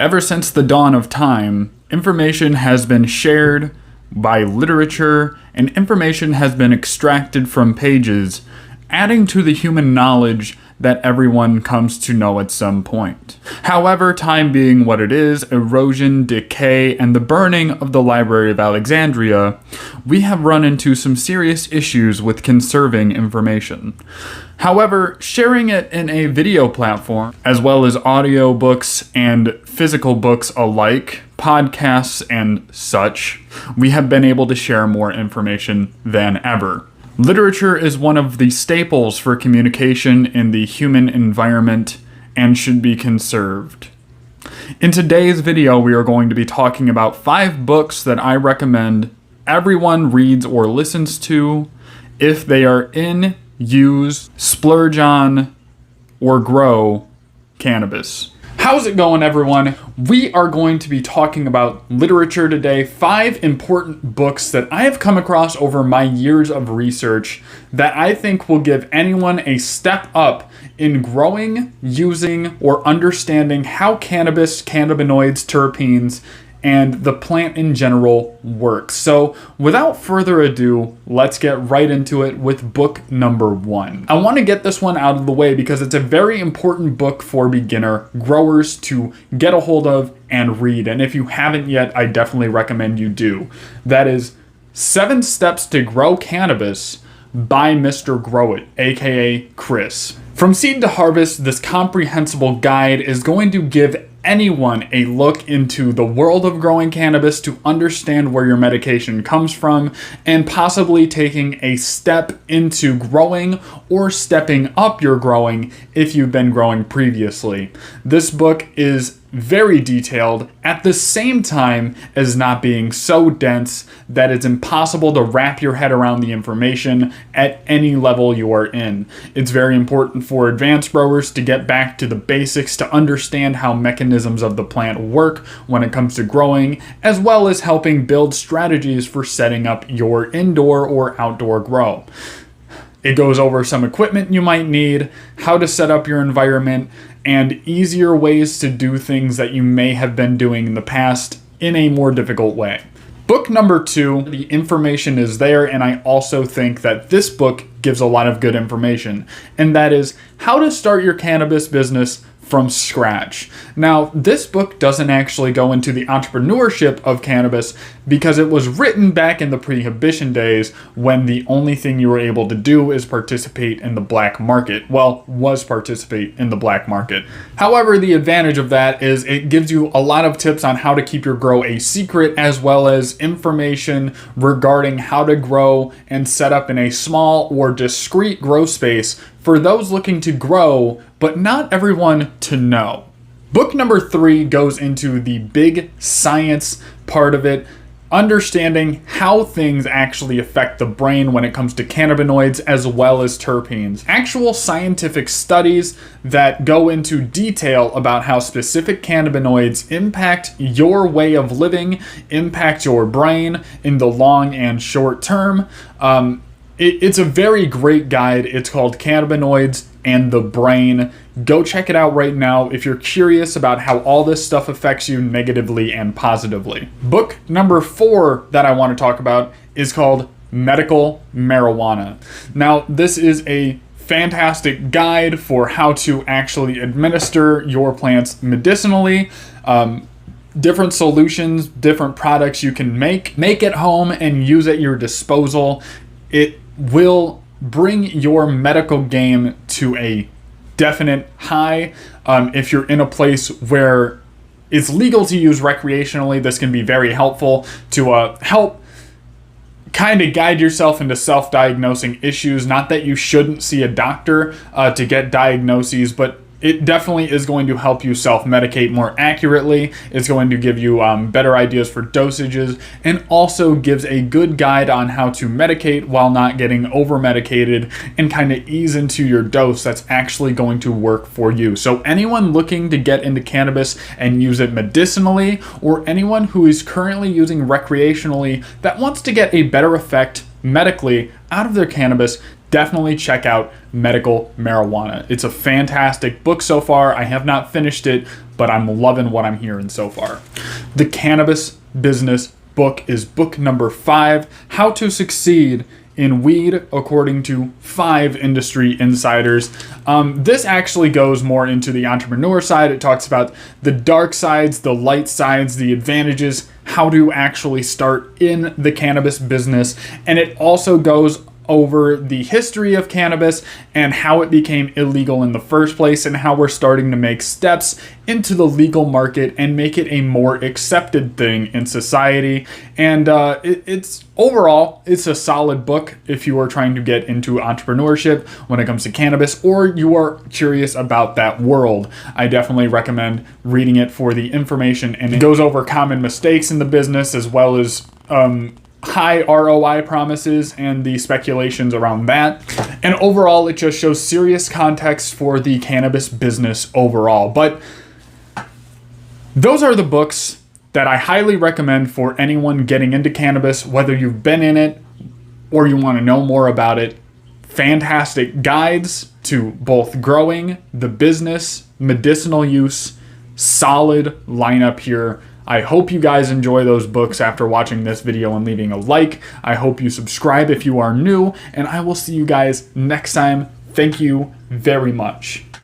Ever since the dawn of time, information has been shared by literature, and information has been extracted from pages, adding to the human knowledge that everyone comes to know at some point. However, time being what it is, erosion, decay, and the burning of the Library of Alexandria, we have run into some serious issues with conserving information. However, sharing it in a video platform, as well as audiobooks and physical books alike, podcasts and such, we have been able to share more information than ever. Literature is one of the staples for communication in the human environment and should be conserved. In today's video, we are going to be talking about 5 books that I recommend everyone reads or listens to if they are in, use, splurge on, or grow cannabis. How's it going, everyone? We are going to be talking about literature today, 5 important books that I have come across over my years of research that I think will give anyone a step up in growing, using, or understanding how cannabis, cannabinoids, terpenes, and the plant in general works. So without further ado, let's get right into it with book number 1. I want to get this one out of the way because it's a very important book for beginner growers to get a hold of and read. And if you haven't yet, I definitely recommend you do. That is 7 Steps to Grow Cannabis by Mr. Grow It, aka Chris. From seed to harvest, this comprehensible guide is going to give anyone a look into the world of growing cannabis to understand where your medication comes from and possibly taking a step into growing or stepping up your growing if you've been growing previously. This book is very detailed at the same time as not being so dense that it's impossible to wrap your head around the information at any level you are in. It's very important for advanced growers to get back to the basics to understand how mechanisms of the plant work when it comes to growing, as well as helping build strategies for setting up your indoor or outdoor grow. It goes over some equipment you might need, how to set up your environment, and easier ways to do things that you may have been doing in the past in a more difficult way. Book number 2, the information is there, and I also think that this book gives a lot of good information, and that is how to start your cannabis business from scratch. Now, this book doesn't actually go into the entrepreneurship of cannabis because it was written back in the prohibition days when the only thing you were able to do is participate in the black market. Well, was participate in the black market. However, the advantage of that is it gives you a lot of tips on how to keep your grow a secret, as well as information regarding how to grow and set up in a small or discreet grow space for those looking to grow, but not everyone to know. Book number 3 goes into the big science part of it, understanding how things actually affect the brain when it comes to cannabinoids as well as terpenes. Actual scientific studies that go into detail about how specific cannabinoids impact your way of living, impact your brain in the long and short term. It's a very great guide. It's called Cannabinoids and the Brain. Go check it out right now if you're curious about how all this stuff affects you negatively and positively. Book number 4 that I want to talk about is called Medical Marijuana. Now, this is a fantastic guide for how to actually administer your plants medicinally. Different solutions, different products you can make at home and use at your disposal. It will bring your medical game to a definite high. If you're in a place where it's legal to use recreationally, this can be very helpful to help kind of guide yourself into self-diagnosing issues. Not that you shouldn't see a doctor to get diagnoses, but it definitely is going to help you self-medicate more accurately. It's going to give you better ideas for dosages, and also gives a good guide on how to medicate while not getting over-medicated and kind of ease into your dose that's actually going to work for you. So anyone looking to get into cannabis and use it medicinally, or anyone who is currently using recreationally that wants to get a better effect medically out of their cannabis, definitely check out Medical Marijuana. It's a fantastic book so far. I have not finished it, but I'm loving what I'm hearing so far. The Cannabis Business book is book number 5, How to Succeed in Weed According to 5 Industry Insiders. This actually goes more into the entrepreneur side. It talks about the dark sides, the light sides, the advantages, how to actually start in the cannabis business. And it also goes over the history of cannabis and how it became illegal in the first place, and how we're starting to make steps into the legal market and make it a more accepted thing in society. And it's overall, it's a solid book if you are trying to get into entrepreneurship when it comes to cannabis, or you are curious about that world. I definitely recommend reading it for the information, and it goes over common mistakes in the business, as well as high ROI promises and the speculations around that. And overall, it just shows serious context for the cannabis business overall. But those are the books that I highly recommend for anyone getting into cannabis, whether you've been in it or you want to know more about it. Fantastic guides to both growing, the business, medicinal use, solid lineup here. I hope you guys enjoy those books after watching this video and leaving a like. I hope you subscribe if you are new, and I will see you guys next time. Thank you very much.